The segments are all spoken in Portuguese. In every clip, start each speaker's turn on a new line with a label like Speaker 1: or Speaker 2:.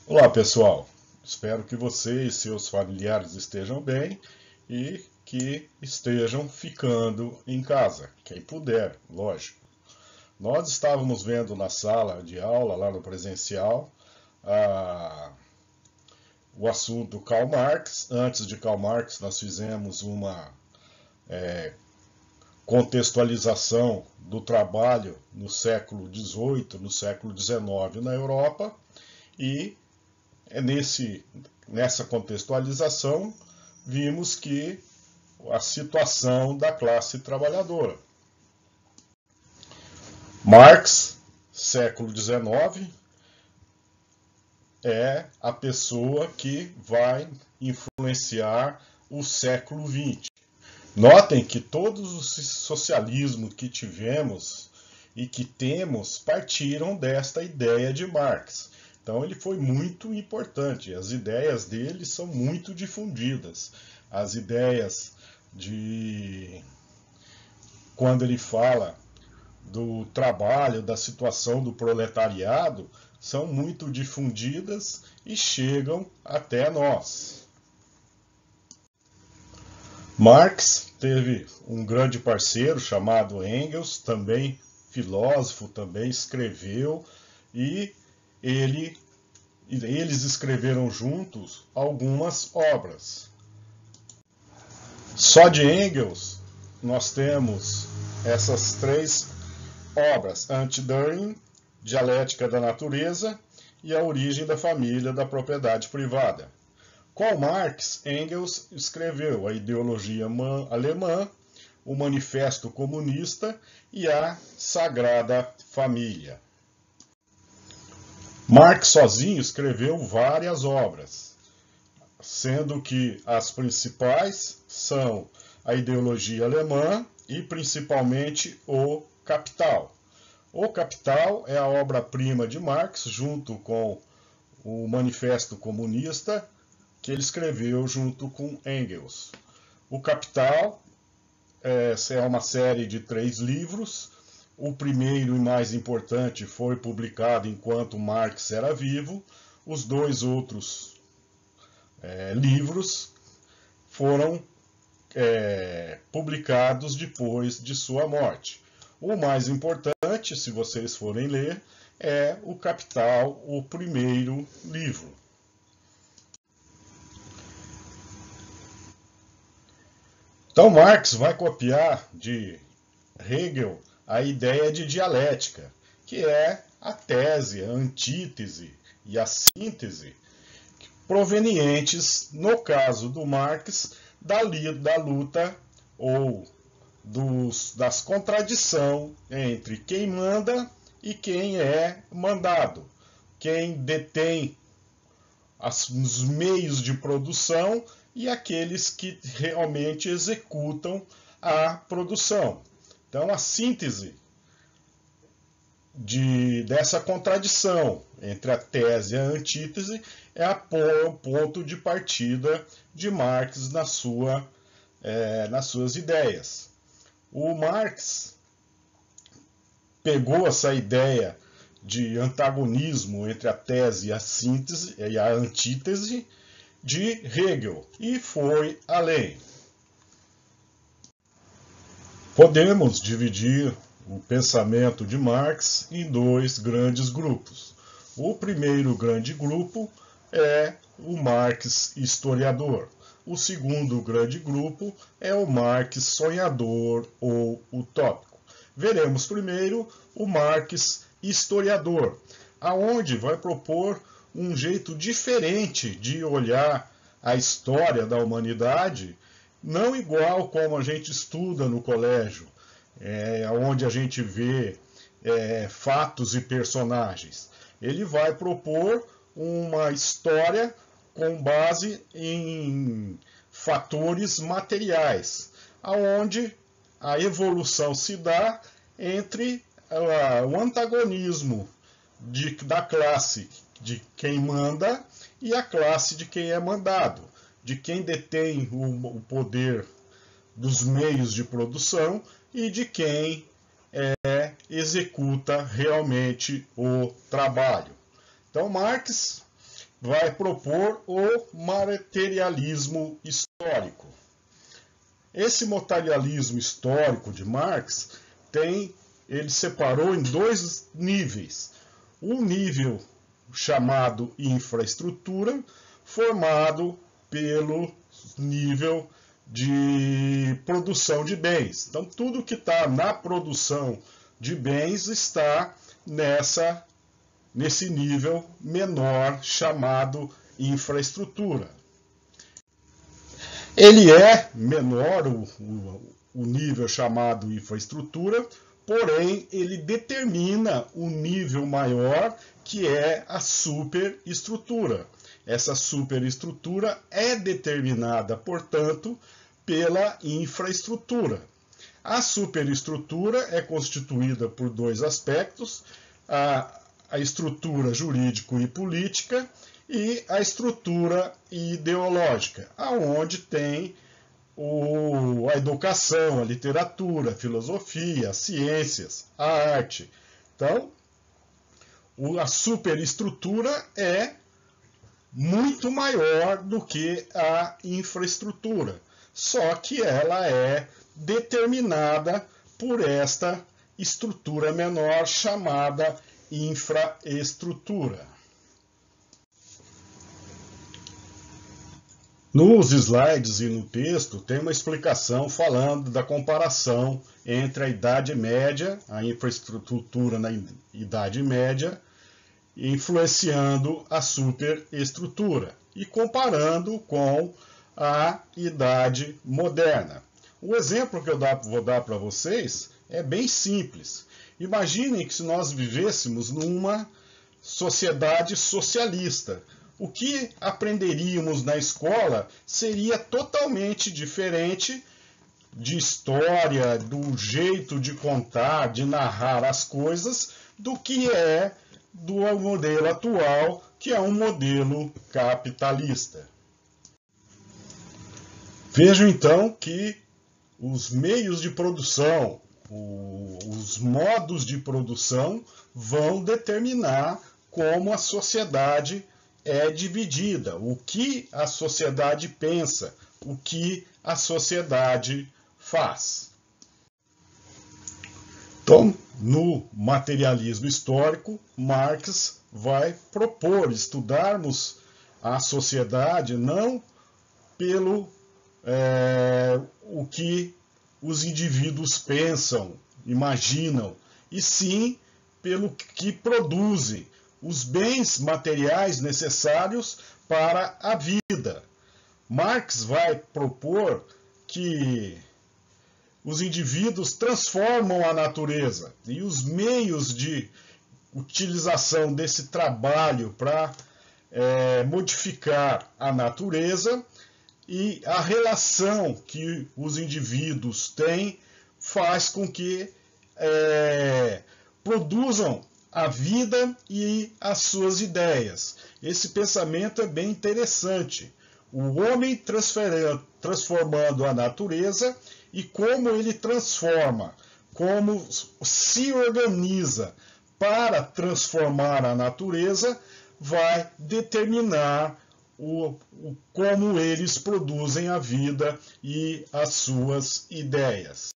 Speaker 1: Olá, pessoal. Espero que você e seus familiares estejam bem e que estejam ficando em casa, quem puder, lógico. Nós estávamos vendo na sala de aula, lá no presencial, a- o assunto Karl Marx. Antes de Karl Marx, nós fizemos uma contextualização do trabalho no século XVIII, no século XIX na Europa, e é nessa contextualização vimos que a situação da classe trabalhadora. Marx, século XIX, é a pessoa que vai influenciar o século XX. Notem que todos os socialismos que tivemos e que temos partiram desta ideia de Marx. Então ele foi muito importante, as ideias dele são muito difundidas. As ideias de quando ele fala do trabalho, da situação do proletariado, são muito difundidas e chegam até nós. Marx teve um grande parceiro chamado Engels, também filósofo, também escreveu, e eles escreveram juntos algumas obras. Só de Engels nós temos essas três obras: Anti-Düring, Dialética da Natureza e A Origem da Família da Propriedade Privada. Com Marx, Engels escreveu a Ideologia Alemã, o Manifesto Comunista e a Sagrada Família. Marx sozinho escreveu várias obras, sendo que as principais são a Ideologia Alemã e principalmente o Capital. O Capital é a obra-prima de Marx, junto com o Manifesto Comunista, que ele escreveu junto com Engels. O Capital é uma série de 3 livros. O primeiro e mais importante foi publicado enquanto Marx era vivo. Os 2 outros livros foram publicados depois de sua morte. O mais importante, se vocês forem ler, é o Capital, o primeiro livro. Então Marx vai copiar de Hegel a ideia de dialética, que é a tese, a antítese e a síntese provenientes, no caso do Marx, da luta ou das contradições entre quem manda e quem é mandado, quem detém os meios de produção e aqueles que realmente executam a produção. Então, a síntese dessa contradição entre a tese e a antítese é o ponto de partida de Marx nas suas ideias. O Marx pegou essa ideia de antagonismo entre a tese e a síntese e a antítese de Hegel e foi além. Podemos dividir o pensamento de Marx em 2 grandes grupos. O primeiro grande grupo é o Marx historiador. O segundo grande grupo é o Marx sonhador ou utópico. Veremos primeiro o Marx historiador, aonde vai propor um jeito diferente de olhar a história da humanidade, não igual como a gente estuda no colégio, onde a gente vê fatos e personagens. Ele vai propor uma história com base em fatores materiais, aonde a evolução se dá entre o antagonismo da classe de quem manda e a classe de quem é mandado, de quem detém o poder dos meios de produção e de quem executa realmente o trabalho. Então, Marx vai propor o materialismo histórico. Esse materialismo histórico de Marx ele separou em dois níveis. Um nível chamado infraestrutura, formado pelo nível de produção de bens. Então, tudo que está na produção de bens está nesse nível menor chamado infraestrutura. Ele é menor, o nível chamado infraestrutura, porém ele determina o nível maior, que é a superestrutura. Essa superestrutura é determinada, portanto, pela infraestrutura. A superestrutura é constituída por dois aspectos: a estrutura jurídico e política e a estrutura ideológica, aonde tem a educação, a literatura, a filosofia, as ciências, a arte. Então, a superestrutura é muito maior do que a infraestrutura, só que ela é determinada por esta estrutura menor chamada infraestrutura. Nos slides e no texto tem uma explicação falando da comparação entre a Idade Média, a infraestrutura na Idade Média, influenciando a superestrutura e comparando com a Idade Moderna. O exemplo que eu vou dar para vocês é bem simples. Imaginem que se nós vivêssemos numa sociedade socialista, o que aprenderíamos na escola seria totalmente diferente de história, do jeito de contar, de narrar as coisas, do que é do modelo atual, que é um modelo capitalista. Vejam então que os meios de produção, os modos de produção vão determinar como a sociedade é dividida, o que a sociedade pensa, o que a sociedade faz. Então, no materialismo histórico, Marx vai propor estudarmos a sociedade não pelo o que os indivíduos pensam, imaginam, e sim pelo que produzem, os bens materiais necessários para a vida. Marx vai propor que os indivíduos transformam a natureza e os meios de utilização desse trabalho para modificar a natureza e a relação que os indivíduos têm faz com que produzam a vida e as suas ideias. Esse pensamento é bem interessante. O homem transformando a natureza e como ele transforma, como se organiza para transformar a natureza, vai determinar como eles produzem a vida e as suas ideias.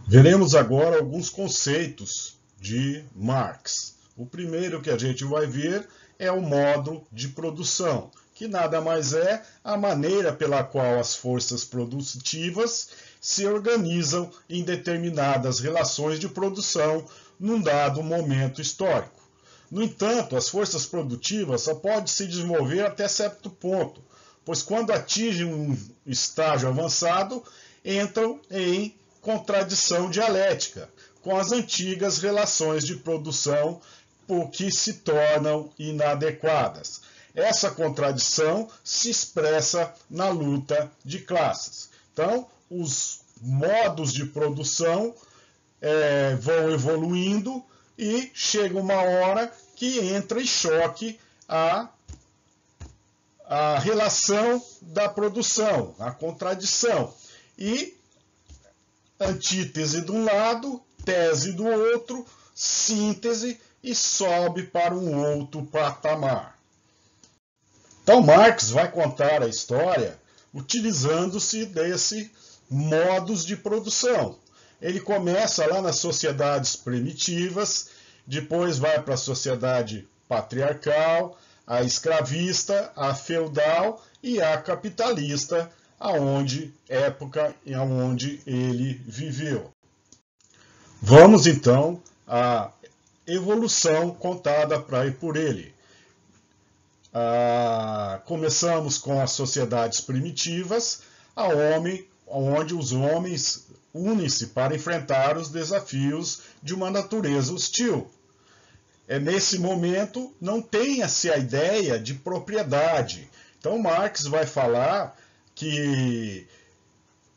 Speaker 1: Veremos agora alguns conceitos de Marx. O primeiro que a gente vai ver é o modo de produção, que nada mais é a maneira pela qual as forças produtivas se organizam em determinadas relações de produção num dado momento histórico. No entanto, as forças produtivas só podem se desenvolver até certo ponto, pois quando atingem um estágio avançado, entram em contradição dialética com as antigas relações de produção, que se tornam inadequadas. Essa contradição se expressa na luta de classes. Então, os modos de produção vão evoluindo e chega uma hora que entra em choque a relação da produção, a contradição. E antítese de um lado, tese do outro, síntese, e sobe para um outro patamar. Então Marx vai contar a história utilizando-se desse modos de produção. Ele começa lá nas sociedades primitivas, depois vai para a sociedade patriarcal, a escravista, a feudal e a capitalista, época em onde ele viveu. Vamos então à evolução contada por ele. Começamos com as sociedades primitivas, onde os homens unem-se para enfrentar os desafios de uma natureza hostil. Nesse momento, não tem-se a ideia de propriedade. Então, Marx vai falar que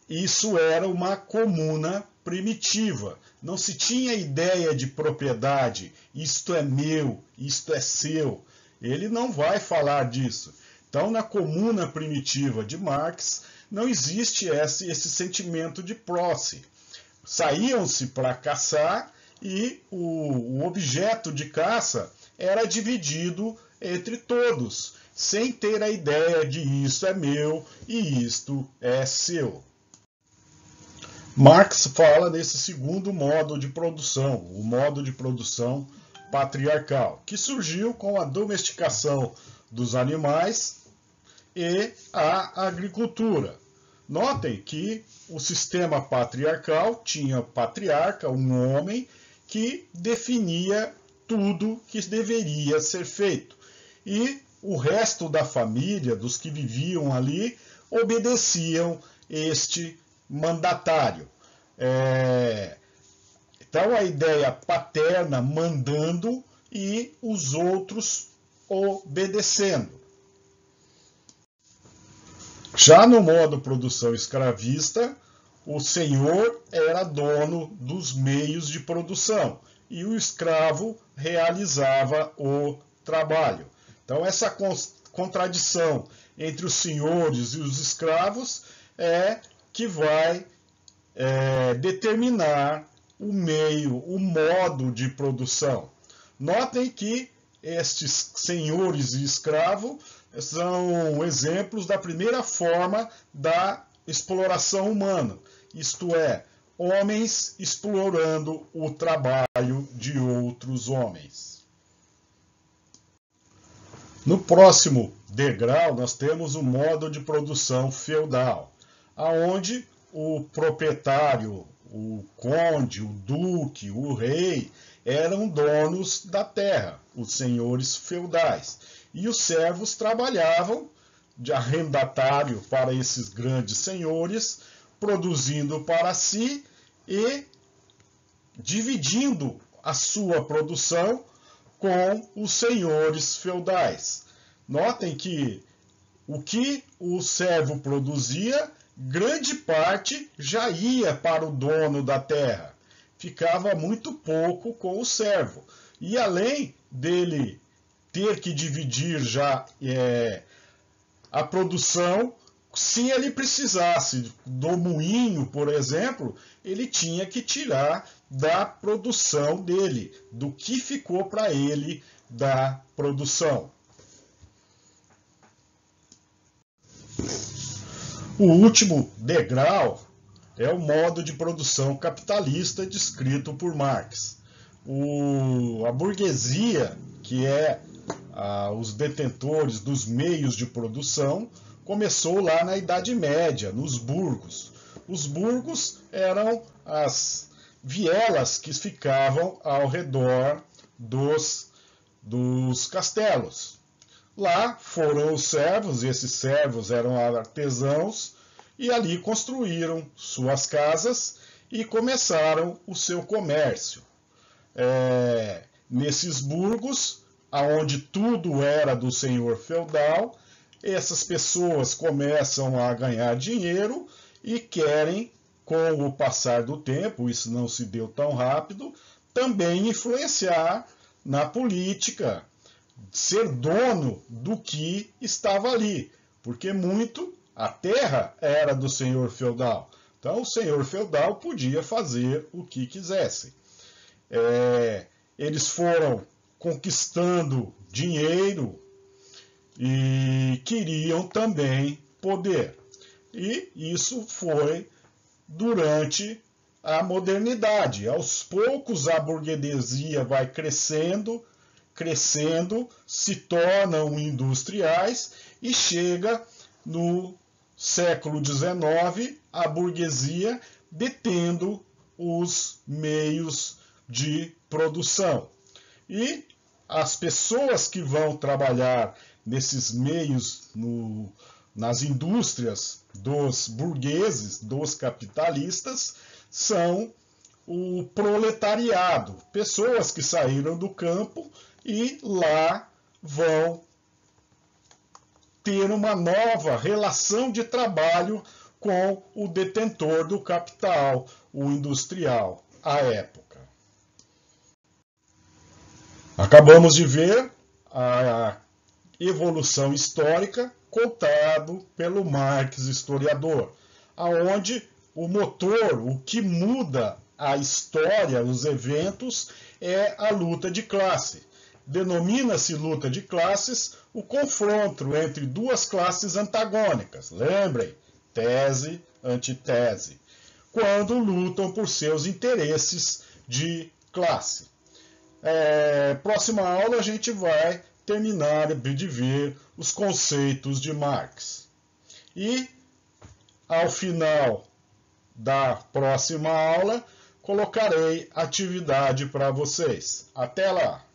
Speaker 1: isso era uma comuna primitiva. Não se tinha ideia de propriedade. Isto é meu, isto é seu. Ele não vai falar disso. Então, na comuna primitiva de Marx, não existe esse sentimento de posse. Saíam-se para caçar e o objeto de caça era dividido entre todos, sem ter a ideia de isto é meu e isto é seu. Marx fala nesse segundo modo de produção, o modo de produção patriarcal, que surgiu com a domesticação dos animais e a agricultura. Notem que o sistema patriarcal tinha patriarca, um homem, que definia tudo que deveria ser feito. E o resto da família, dos que viviam ali, obedeciam este mandatário. Então a ideia paterna mandando e os outros obedecendo. Já no modo produção escravista, o senhor era dono dos meios de produção e o escravo realizava o trabalho. Então essa contradição entre os senhores e os escravos é que vai determinar o meio, o modo de produção. Notem que estes senhores e escravos são exemplos da primeira forma da exploração humana, isto é, homens explorando o trabalho de outros homens. No próximo degrau, nós temos o modo de produção feudal, aonde o proprietário, o conde, o duque, o rei, eram donos da terra, os senhores feudais. E os servos trabalhavam de arrendatário para esses grandes senhores, produzindo para si e dividindo a sua produção com os senhores feudais. Notem que o que o servo produzia, grande parte já ia para o dono da terra. Ficava muito pouco com o servo. E além dele ter que dividir já a produção, se ele precisasse do moinho, por exemplo, ele tinha que tirar da produção dele, do que ficou para ele da produção. O último degrau é o modo de produção capitalista descrito por Marx. A burguesia, que é os detentores dos meios de produção, começou lá na Idade Média, nos burgos. Os burgos eram as vielas que ficavam ao redor dos castelos. Lá foram os servos, e esses servos eram artesãos, e ali construíram suas casas e começaram o seu comércio. Nesses burgos, onde tudo era do senhor feudal, essas pessoas começam a ganhar dinheiro e querem, com o passar do tempo, isso não se deu tão rápido, também influenciar na política, ser dono do que estava ali, porque a terra era do senhor feudal. Então o senhor feudal podia fazer o que quisesse. Eles foram conquistando dinheiro e queriam também poder. E isso foi durante a modernidade. Aos poucos a burguesia vai crescendo, se tornam industriais e chega no século XIX a burguesia detendo os meios de produção. E as pessoas que vão trabalhar nesses meios, nas indústrias dos burgueses, dos capitalistas, são o proletariado, pessoas que saíram do campo e lá vão ter uma nova relação de trabalho com o detentor do capital, o industrial, à época. Acabamos de ver a evolução histórica contado pelo Marx, historiador, aonde o motor, o que muda a história, os eventos, é a luta de classe. Denomina-se luta de classes o confronto entre duas classes antagônicas. Lembrem, tese, antitese, quando lutam por seus interesses de classe. Próxima aula a gente vai terminar de ver os conceitos de Marx. E, ao final da próxima aula, colocarei atividade para vocês. Até lá!